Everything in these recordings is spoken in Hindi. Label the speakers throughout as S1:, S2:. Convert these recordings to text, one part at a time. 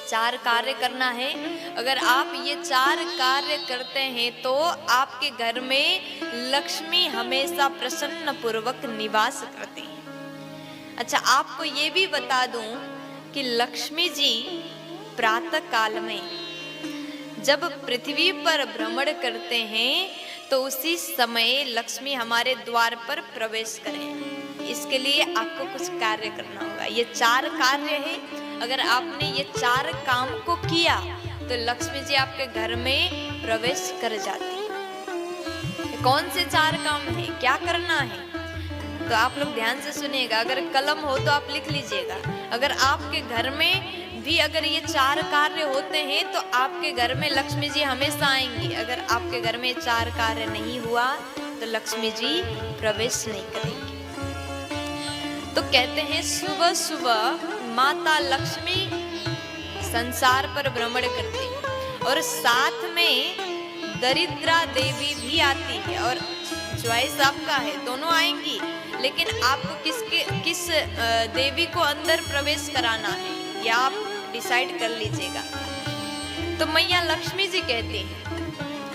S1: 4 कार्य करना है। अगर आप ये 4 कार्य करते हैं तो आपके घर में लक्ष्मी हमेशा प्रसन्न पूर्वक निवास करती है। अच्छा, आपको ये भी बता दूं कि लक्ष्मी जी प्रातः काल में जब पृथ्वी पर भ्रमण करते हैं तो उसी समय लक्ष्मी हमारे द्वार पर प्रवेश करें। इसके लिए आपको कुछ कार्य करना होगा। ये 4 कार्य है। अगर आपने ये 4 काम को किया तो लक्ष्मी जी आपके घर में प्रवेश कर जाती है। कौन से 4 काम है, क्या करना है, तो आप लोग ध्यान से सुनिएगा। अगर कलम हो तो आप लिख लीजिएगा। अगर आपके घर में भी अगर ये 4 कार्य होते हैं तो आपके घर में लक्ष्मी जी हमेशा आएंगी। अगर आपके घर में 4 कार्य नहीं हुआ तो लक्ष्मी जी प्रवेश नहीं करेंगी। तो कहते हैं सुबह सुबह माता लक्ष्मी संसार पर भ्रमण करती है और साथ में दरिद्रा देवी भी आती है। और चॉइस आपका है, दोनों आएंगी, लेकिन आपको किस देवी को अंदर प्रवेश कराना है या आप डिसाइड कर लीजिएगा। तो मैया लक्ष्मी जी कहती हैं,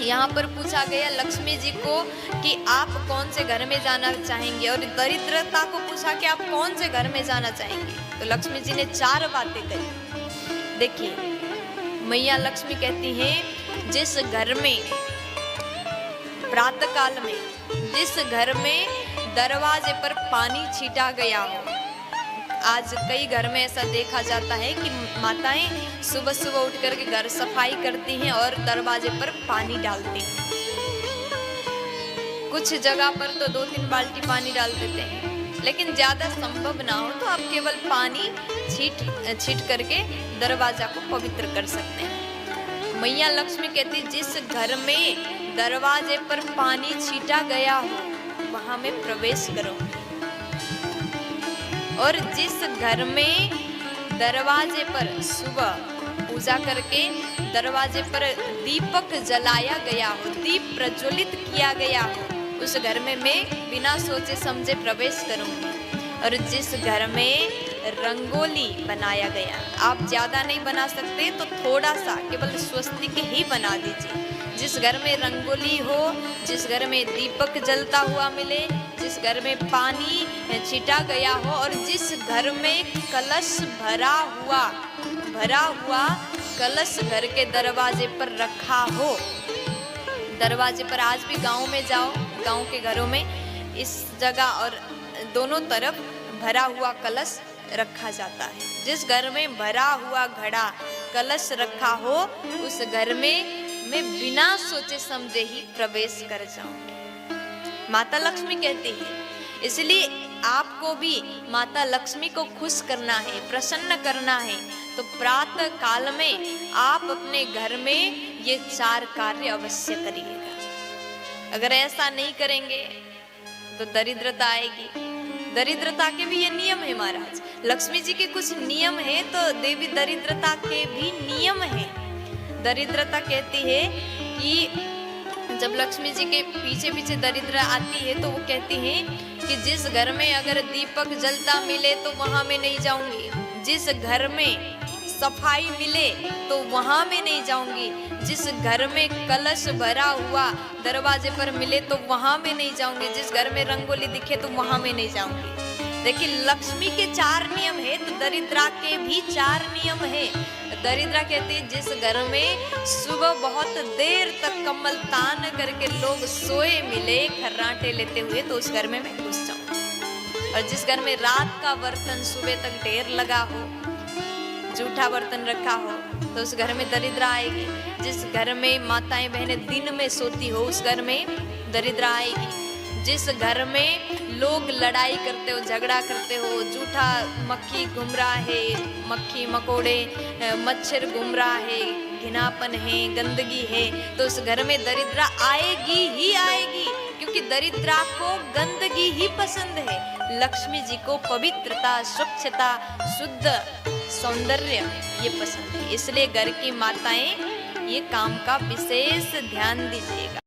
S1: यहाँ पर पूछा गया लक्ष्मी जी को कि आप कौन से घर में जाना चाहेंगे, और दरिद्रता को पूछा कि आप कौन से घर में जाना चाहेंगे। तो लक्ष्मी जी ने 4 बातें कही। देखिए, मैया लक्ष्मी कहती हैं, जिस घर में प्रातः काल में जिस घर में दरवाजे पर पानी छीटा गया हो। आज कई घर में ऐसा देखा जाता है कि माताएं सुबह सुबह उठ करके घर सफाई करती हैं और दरवाजे पर पानी डालती हैं। कुछ जगह पर तो 2-3 बाल्टी पानी डाल देते हैं, लेकिन ज्यादा संभव ना हो तो आप केवल पानी छीट करके दरवाजा को पवित्र कर सकते हैं। मैया लक्ष्मी कहती, जिस घर में दरवाजे पर पानी छीटा गया हो वहां में प्रवेश करो। और जिस घर में दरवाजे पर सुबह पूजा करके दरवाजे पर दीपक जलाया गया हो, दीप प्रज्वलित किया गया हो, उस घर में मैं बिना सोचे समझे प्रवेश करूंगी। और जिस घर में रंगोली बनाया गया, आप ज्यादा नहीं बना सकते तो थोड़ा सा केवल स्वस्तिक ही बना दीजिए। जिस घर में रंगोली हो, जिस घर में दीपक जलता हुआ मिले, जिस घर में पानी छिटा गया हो, और जिस घर में कलश भरा हुआ कलश घर के दरवाजे पर रखा हो। दरवाजे पर आज भी गांव में जाओ, गांव के घरों में इस जगह और दोनों तरफ भरा हुआ कलश रखा जाता है। जिस घर में भरा हुआ घड़ा कलश रखा हो उस घर में मैं बिना सोचे समझे ही प्रवेश कर जाऊंगी, माता लक्ष्मी कहती है। इसलिए आपको भी माता लक्ष्मी को खुश करना है, प्रसन्न करना है, तो प्रातः काल में आप अपने घर में ये 4 कार्य अवश्य करिएगा। अगर ऐसा नहीं करेंगे तो दरिद्रता आएगी। दरिद्रता के भी ये नियम है महाराज। लक्ष्मी जी के कुछ नियम है तो देवी दरिद्रता के भी नियम है। दरिद्रता कहती है कि जब लक्ष्मी जी के पीछे पीछे दरिद्र आती है तो वो कहती है कि जिस घर में अगर दीपक जलता मिले तो वहां मैं नहीं जाऊंगी, जिस घर में सफाई मिले तो वहां मैं नहीं जाऊंगी, जिस घर में कलश भरा हुआ दरवाजे पर मिले तो वहां मैं नहीं जाऊंगी, जिस घर में रंगोली दिखे तो वहां मैं नहीं जाऊंगी। देखिए, लक्ष्मी के 4 नियम है तो दरिद्रा के भी 4 नियम है। दरिद्रा कहती है, जिस घर में सुबह बहुत देर तक कमल तान करके लोग सोए मिले खर्राटे लेते हुए तो उस घर में मैं घुस जाऊं। और जिस घर में रात का बर्तन सुबह तक ढेर लगा हो, जूठा बर्तन रखा हो, तो उस घर में दरिद्रा आएगी। जिस घर में माताएं बहनें दिन में सोती हो उस घर में दरिद्रा आएगी। जिस घर में लोग लड़ाई करते हो, झगड़ा करते हो, जूठा मक्खी घूम रहा है, मक्खी मकोड़े मच्छर घूम रहा है, घिनापन है, गंदगी है, तो उस घर में दरिद्रा आएगी ही आएगी, क्योंकि दरिद्रा को गंदगी ही पसंद है। लक्ष्मी जी को पवित्रता, स्वच्छता, शुद्ध सौंदर्य ये पसंद है। इसलिए घर की माताएं ये काम का विशेष ध्यान दीजिएगा।